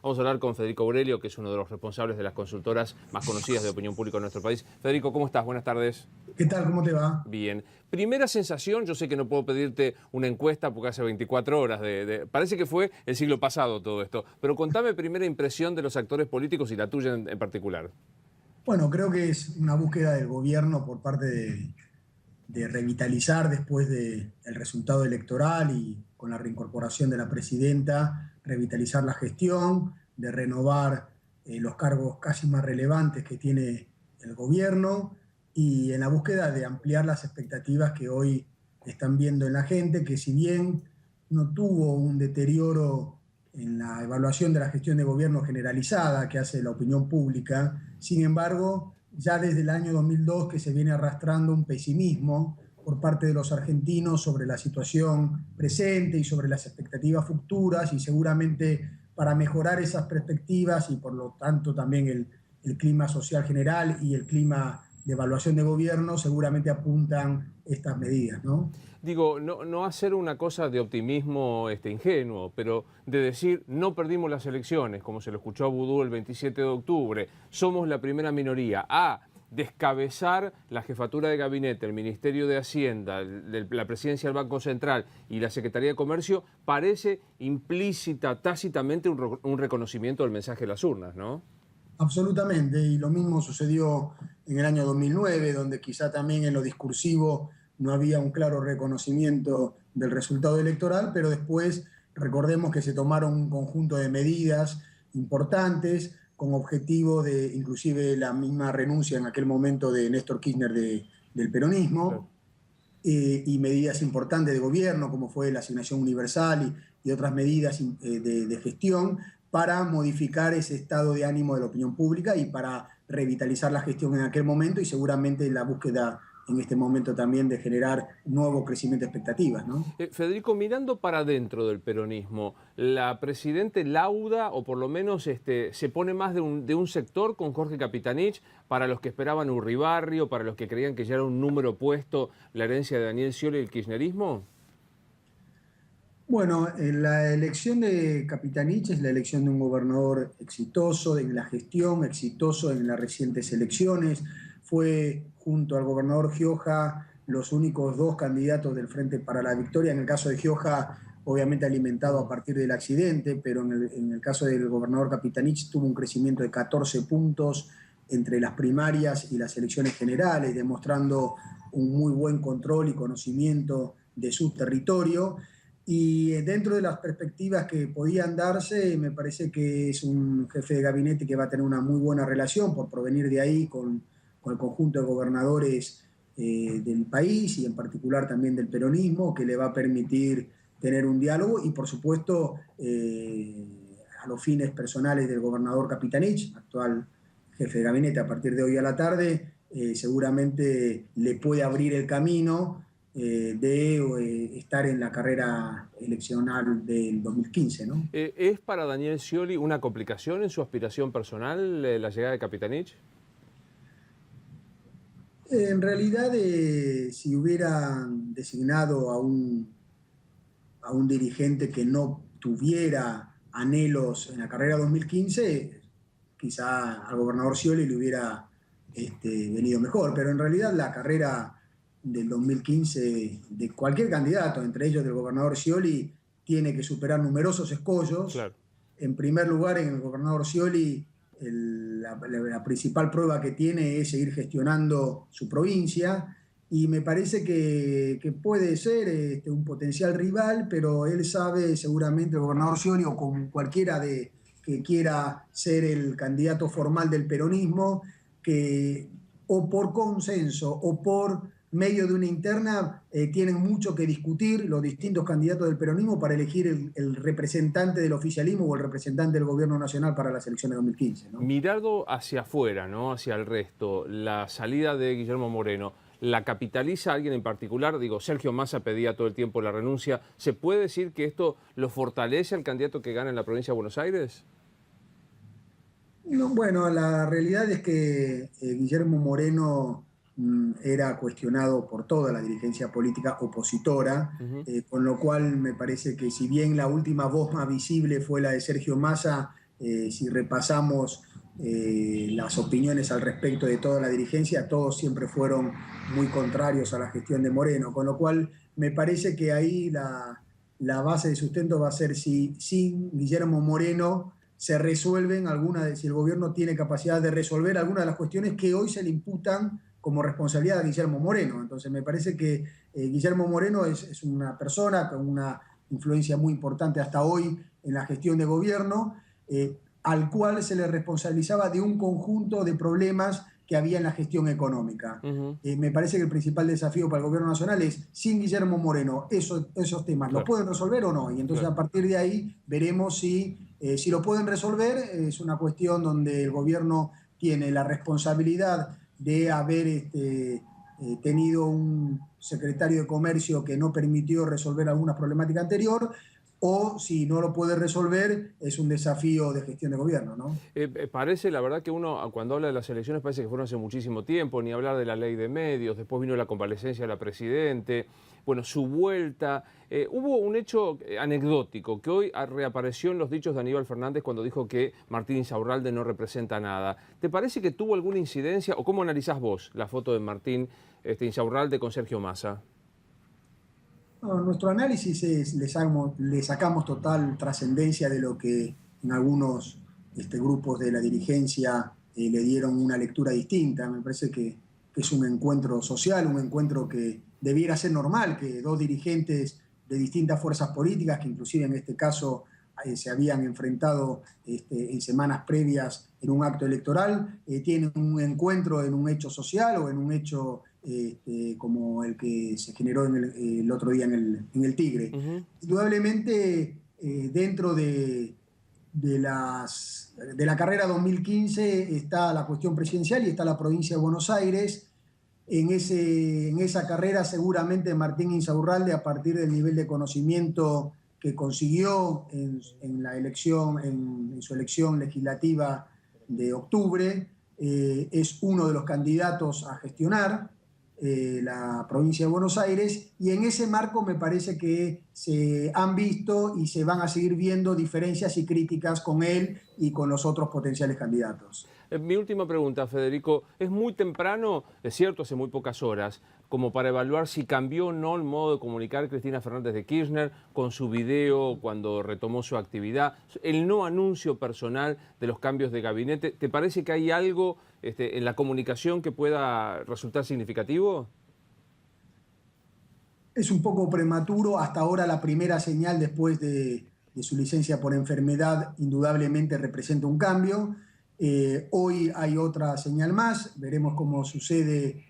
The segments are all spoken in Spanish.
Vamos a hablar con Federico Aurelio, que es uno de los responsables de las consultoras más conocidas de opinión pública en nuestro país. Federico, ¿cómo estás? Buenas tardes. ¿Qué tal? ¿Cómo te va? Bien. Primera sensación, yo sé que no puedo pedirte una encuesta porque hace 24 horas, parece que fue el siglo pasado todo esto, pero contame primera impresión de los actores políticos y la tuya en particular. Bueno, creo que es una búsqueda del gobierno por parte de revitalizar después del resultado electoral y con la reincorporación de la presidenta, revitalizar la gestión, de renovar los cargos casi más relevantes que tiene el gobierno y en la búsqueda de ampliar las expectativas que hoy están viendo en la gente, que si bien no tuvo un deterioro en la evaluación de la gestión de gobierno generalizada que hace la opinión pública, sin embargo, ya desde el año 2002 que se viene arrastrando un pesimismo por parte de los argentinos sobre la situación presente y sobre las expectativas futuras, y seguramente para mejorar esas perspectivas y por lo tanto también el clima social general y el clima de evaluación de gobierno seguramente apuntan estas medidas, ¿no? Digo, no hacer una cosa de optimismo ingenuo, pero de decir, no perdimos las elecciones, como se lo escuchó a Vudú el 27 de octubre, somos la primera minoría. Descabezar la jefatura de gabinete, el Ministerio de Hacienda, la presidencia del Banco Central y la Secretaría de Comercio, parece implícita, tácitamente un reconocimiento del mensaje de las urnas, ¿no? Absolutamente, y lo mismo sucedió en el año 2009, donde quizá también en lo discursivo no había un claro reconocimiento del resultado electoral, pero después recordemos que se tomaron un conjunto de medidas importantes con objetivo de inclusive la misma renuncia en aquel momento de Néstor Kirchner del Claro. peronismo, y medidas importantes de gobierno, como fue la asignación universal y otras medidas de gestión, para modificar ese estado de ánimo de la opinión pública y para revitalizar la gestión en aquel momento y seguramente la búsqueda en este momento también de generar nuevo crecimiento de expectativas, ¿no? Federico, mirando para adentro del peronismo, ¿la presidente lauda o por lo menos se pone más de un sector con Jorge Capitanich para los que esperaban Urribarri o para los que creían que ya era un número puesto la herencia de Daniel Scioli y el kirchnerismo? Bueno, la elección de Capitanich es la elección de un gobernador exitoso en la gestión, exitoso en las recientes elecciones. Fue junto al gobernador Gioja los únicos dos candidatos del Frente para la Victoria. En el caso de Gioja, obviamente alimentado a partir del accidente, pero en el caso del gobernador Capitanich tuvo un crecimiento de 14 puntos entre las primarias y las elecciones generales, demostrando un muy buen control y conocimiento de su territorio. Y dentro de las perspectivas que podían darse, me parece que es un jefe de gabinete que va a tener una muy buena relación por provenir de ahí con el conjunto de gobernadores del país y en particular también del peronismo, que le va a permitir tener un diálogo y por supuesto a los fines personales del gobernador Capitanich, actual jefe de gabinete a partir de hoy a la tarde, seguramente le puede abrir el camino de estar en la carrera eleccional del 2015, ¿no? ¿Es para Daniel Scioli una complicación en su aspiración personal la llegada de Capitanich? En realidad, si hubieran designado a un dirigente que no tuviera anhelos en la carrera 2015, quizá al gobernador Scioli le hubiera venido mejor, pero en realidad la carrera del 2015 de cualquier candidato, entre ellos del gobernador Scioli, tiene que superar numerosos escollos. Claro. En primer lugar, en el gobernador Scioli, la principal prueba que tiene es seguir gestionando su provincia y me parece que puede ser un potencial rival, pero él sabe seguramente, el gobernador Scioli o con cualquiera que quiera ser el candidato formal del peronismo, que o por consenso o por medio de una interna tienen mucho que discutir los distintos candidatos del peronismo para elegir el representante del oficialismo o el representante del gobierno nacional para las elecciones de 2015, ¿no? Mirado hacia afuera, ¿no? Hacia el resto, la salida de Guillermo Moreno, ¿la capitaliza alguien en particular? Digo, Sergio Massa pedía todo el tiempo la renuncia. ¿Se puede decir que esto lo fortalece al candidato que gana en la provincia de Buenos Aires? No, bueno, la realidad es que Guillermo Moreno era cuestionado por toda la dirigencia política opositora, Ujú. con lo cual me parece que si bien la última voz más visible fue la de Sergio Massa, si repasamos las opiniones al respecto de toda la dirigencia, todos siempre fueron muy contrarios a la gestión de Moreno, con lo cual me parece que ahí la base de sustento va a ser si sin Guillermo Moreno se resuelven si el gobierno tiene capacidad de resolver algunas de las cuestiones que hoy se le imputan como responsabilidad a Guillermo Moreno. Entonces me parece que Guillermo Moreno es una persona con una influencia muy importante hasta hoy en la gestión de gobierno, al cual se le responsabilizaba de un conjunto de problemas que había en la gestión económica. Me parece que el principal desafío para el gobierno nacional es, sin Guillermo Moreno, esos temas, ¿los pueden resolver o no? Y entonces a partir de ahí veremos si lo pueden resolver. Es una cuestión donde el gobierno tiene la responsabilidad de haber tenido un secretario de Comercio que no permitió resolver alguna problemática anterior, o si no lo puede resolver, es un desafío de gestión de gobierno, ¿no? Parece, la verdad, que uno cuando habla de las elecciones parece que fueron hace muchísimo tiempo, ni hablar de la ley de medios, después vino la comparecencia de la Presidente, bueno, su vuelta. Hubo un hecho anecdótico que hoy reapareció en los dichos de Aníbal Fernández cuando dijo que Martín Insaurralde no representa nada. ¿Te parece que tuvo alguna incidencia o cómo analizás vos la foto de Martín Insaurralde con Sergio Massa? No, nuestro análisis es, le sacamos total trascendencia de lo que en algunos grupos de la dirigencia le dieron una lectura distinta. Me parece que es un encuentro social, un encuentro que debiera ser normal, que dos dirigentes de distintas fuerzas políticas, que inclusive en este caso se habían enfrentado en semanas previas en un acto electoral, tienen un encuentro en un hecho social o en un hecho como el que se generó el otro día en el Tigre. Indudablemente, dentro de la carrera 2015 está la cuestión presidencial y está la provincia de Buenos Aires. En esa carrera seguramente Martín Insaurralde, a partir del nivel de conocimiento que consiguió en su elección legislativa de octubre, es uno de los candidatos a gestionar la provincia de Buenos Aires, y en ese marco me parece que se han visto y se van a seguir viendo diferencias y críticas con él y con los otros potenciales candidatos. Mi última pregunta, Federico, es muy temprano, es cierto, hace muy pocas horas, como para evaluar si cambió o no el modo de comunicar Cristina Fernández de Kirchner con su video cuando retomó su actividad, el no anuncio personal de los cambios de gabinete. ¿Te parece que hay algo en la comunicación que pueda resultar significativo? Es un poco prematuro. Hasta ahora la primera señal después de su licencia por enfermedad indudablemente representa un cambio. Hoy hay otra señal más, veremos cómo sucede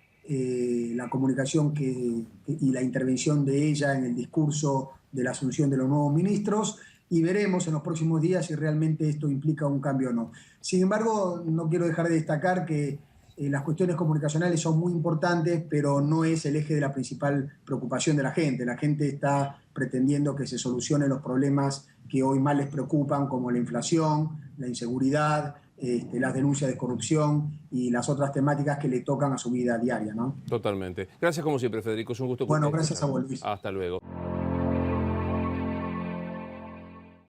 la comunicación y la intervención de ella en el discurso de la asunción de los nuevos ministros, y veremos en los próximos días si realmente esto implica un cambio o no. Sin embargo, no quiero dejar de destacar que las cuestiones comunicacionales son muy importantes, pero no es el eje de la principal preocupación de la gente. La gente está pretendiendo que se solucionen los problemas que hoy más les preocupan, como la inflación, la inseguridad, las denuncias de corrupción y las otras temáticas que le tocan a su vida diaria, ¿no? Totalmente. Gracias como siempre, Federico. Es un gusto. Bueno, gracias a vos, Luis. Hasta luego.